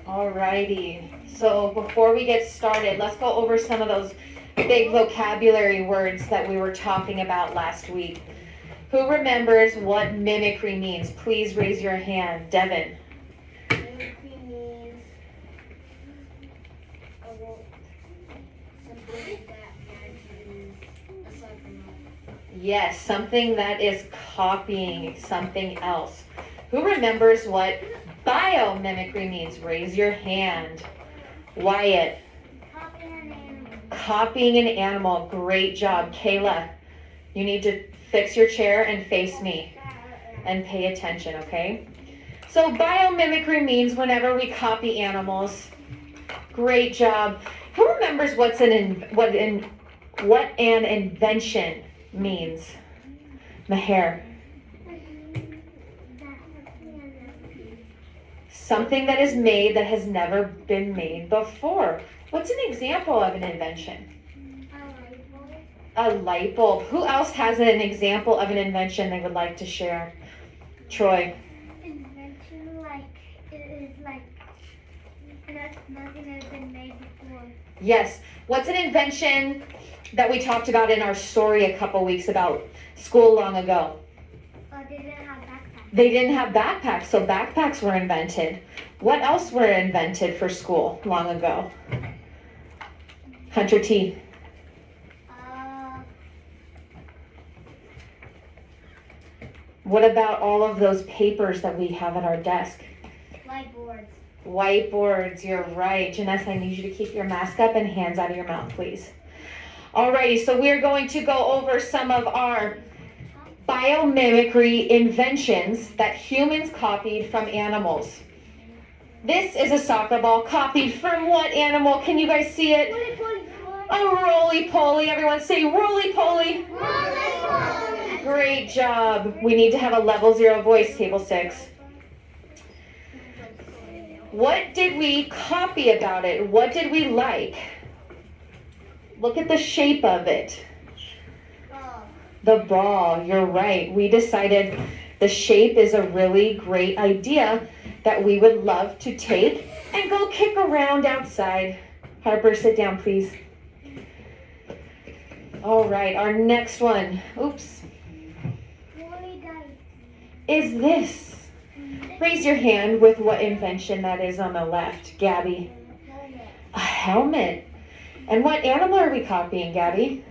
Alrighty. So before we get started, let's go over some of those big vocabulary words that we were talking about last week. Who remembers what mimicry means? Please raise your hand. Devin. Mimicry means something that matches aside from that. Yes, something that is copying something else. Who remembers what biomimicry means? Raise your hand. Wyatt. Copying an animal. Copying an animal. Great job. Kayla, you need to fix your chair and face me and pay attention, okay? So biomimicry means whenever we copy animals. Great job. Who remembers what an invention means? Maher. Something that is made that has never been made before. What's an example of an invention? A light bulb. Who else has an example of an invention they would like to share? Troy. Invention, it is nothing has been made before. Yes. What's an invention that we talked about in our story a couple weeks about school long ago? They didn't have backpacks. They didn't have backpacks, so backpacks were invented. What else were invented for school long ago? Hunter T. What about all of those papers that we have at our desk? Whiteboards. Whiteboards, you're right. Janessa, I need you to keep your mask up and hands out of your mouth, please. Alrighty, so we're going to go over some of our biomimicry inventions that humans copied from animals. This is a soccer ball copied from what animal? Can you guys see it? A roly-poly. Everyone say roly-poly. Roly-poly. Great job. We need to have a level 0 voice, table 6. What did we copy about it? What did we like? Look at the shape of it. The ball, you're right. We decided the shape is a really great idea that we would love to take and go kick around outside. Harper, sit down, please. All right, our next one, is this. Raise your hand with what invention that is on the left, Gabby. A helmet. And what animal are we copying, Gabby?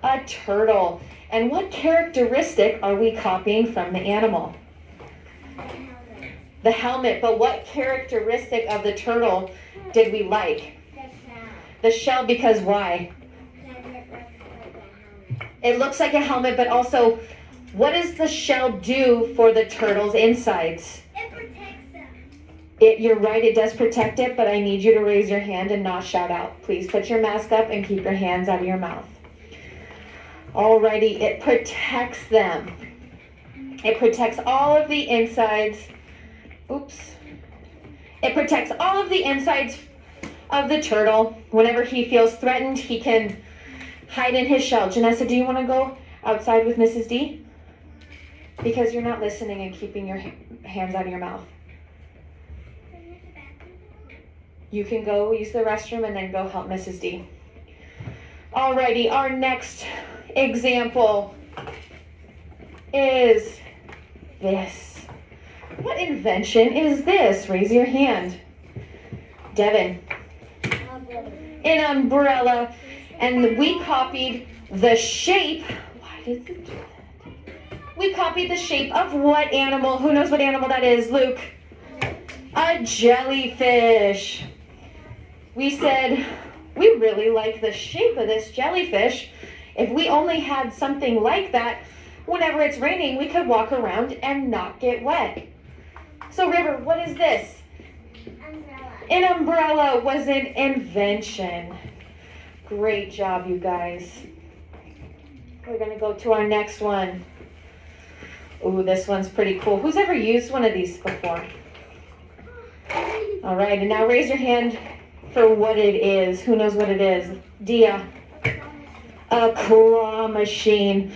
A turtle. And what characteristic are we copying from the animal? The helmet. But what characteristic of the turtle did we like? The shell, because why? It looks like a helmet, but also, what does the shell do for the turtle's insides? It protects them. You're right, it does protect it, but I need you to raise your hand and not shout out. Please put your mask up and keep your hands out of your mouth. Alrighty, it protects them. It protects all of the insides. It protects all of the insides of the turtle. Whenever he feels threatened, he can hide in his shell. Janessa, do you want to go outside with Mrs. D? Because you're not listening and keeping your hands out of your mouth. You can go use the restroom and then go help Mrs. D. Alrighty, our next example is this. What invention is this? Raise your hand. Devin. An umbrella. And we copied the shape. Why did it do that? We copied the shape of what animal? Who knows what animal that is? Luke. A jellyfish. We said, we really like the shape of this jellyfish. If we only had something like that, whenever it's raining, we could walk around and not get wet. So River, what is this? Umbrella. An umbrella was an invention. Great job, you guys. We're going to go to our next one. Ooh, this one's pretty cool. Who's ever used one of these before? All right, and now raise your hand for what it is. Who knows what it is? Dia. A claw machine.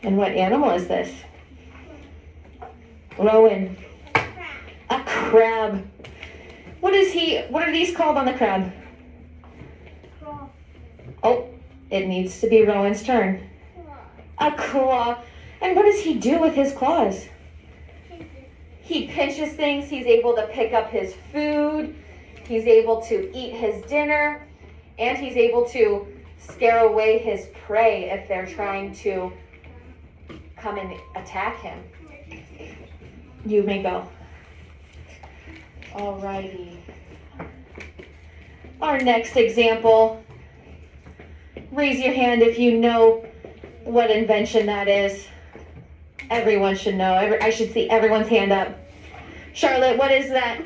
And what animal is this? Rowan. A crab. What are these called on the crab? Claw. Oh, it needs to be Rowan's turn. A claw. And what does he do with his claws? He pinches things. He's able to pick up his food. He's able to eat his dinner. And he's able to scare away his prey if they're trying to come and attack him. You may go. Alrighty. Our next example. Raise your hand if you know what invention that is. Everyone should know. I should see everyone's hand up. Charlotte, what is that?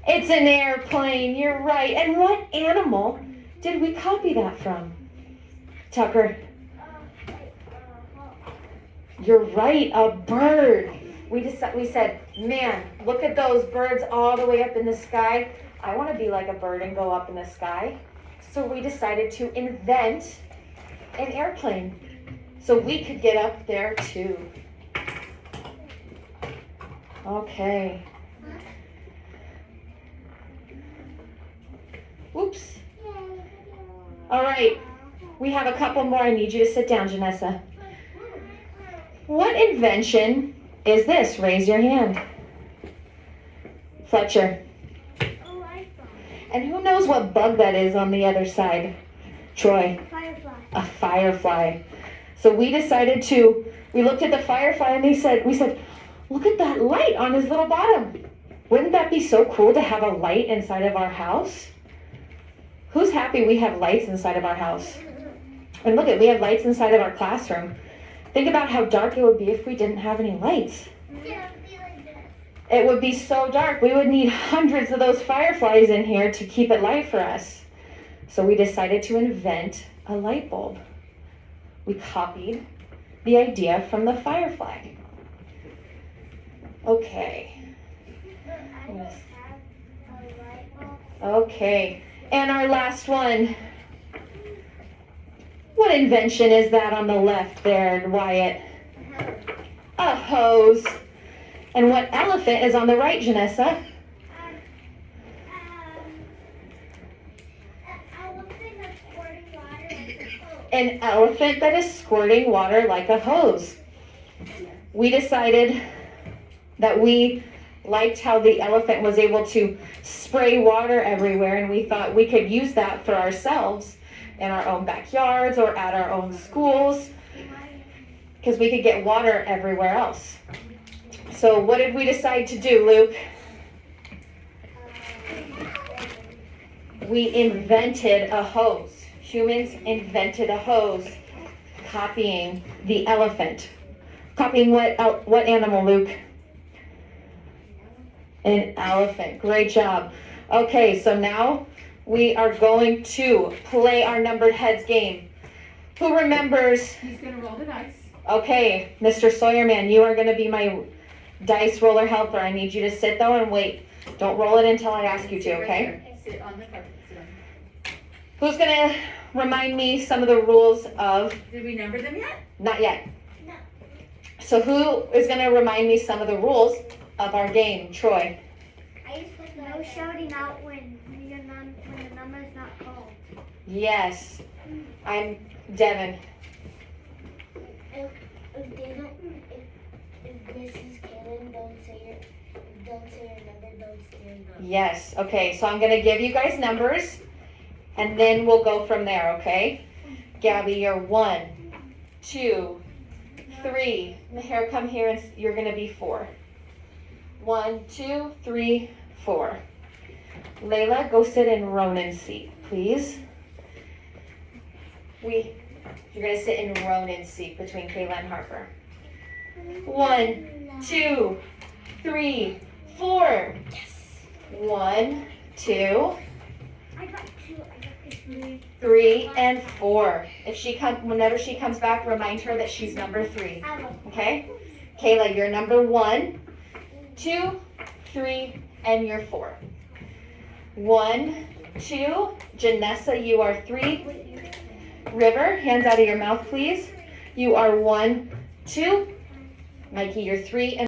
It's an airplane. You're right. And what animal did we copy that from? Tucker. You're right, a bird. We said, man, look at those birds all the way up in the sky. I want to be like a bird and go up in the sky. So we decided to invent an airplane so we could get up there too. Okay. Oops. All right. We have a couple more. I need you to sit down, Janessa. What invention is this? Raise your hand. Fletcher. And who knows what bug that is on the other side? Troy. Firefly. A firefly. So we looked at the firefly and we said, look at that light on his little bottom. Wouldn't that be so cool to have a light inside of our house? Who's happy we have lights inside of our house? And look, we have lights inside of our classroom. Think about how dark it would be if we didn't have any lights. It would be so dark. We would need hundreds of those fireflies in here to keep it light for us. So we decided to invent a light bulb. We copied the idea from the firefly. Okay. Okay. And our last one. What invention is that on the left there, Wyatt? A hose. And what elephant is on the right, Janessa? An elephant that is squirting water like a hose. We decided that we liked how the elephant was able to spray water everywhere, and we thought we could use that for ourselves in our own backyards or at our own schools, because we could get water everywhere else. So what did we decide to do, Luke? We invented a hose. Humans invented a hose, copying the elephant. Copying what animal, Luke? An elephant. Great job. Okay, so now we are going to play our numbered heads game. Who remembers? He's gonna roll the dice. Okay, Mr. Sawyerman, you are going to be my dice roller helper. I need you to sit though and wait. Don't roll it until I ask you to, okay? Sit on the carpet. Sit on. Who's going to remind me some of the rules of... Did we number them yet? Not yet. No. So who is going to remind me some of the rules of our game? Troy. No shouting out when the number is not called. Yes. I'm Devin. If Mrs. Kaylin don't say your number, don't stand up. Yes. Okay, so I'm going to give you guys numbers, and then we'll go from there, okay? Gabby, you're 1, 2, 3. Meher, come here, and you're going to be 4. 1, 2, 3, 4. Layla, go sit in Ronan's seat, please. You're going to sit in Ronan's seat between Kayla and Harper. 1, 2, 3, 4. Yes. 1, 2, I got 2. I got 3. 3, and 4. Whenever she comes back, remind her that she's number 3. I will. Okay? Kayla, you're number 1, 2, 3, and you're 4. 1, 2. Janessa, you are 3. River, hands out of your mouth, please. You are 1, 2. Mikey, you're 3, and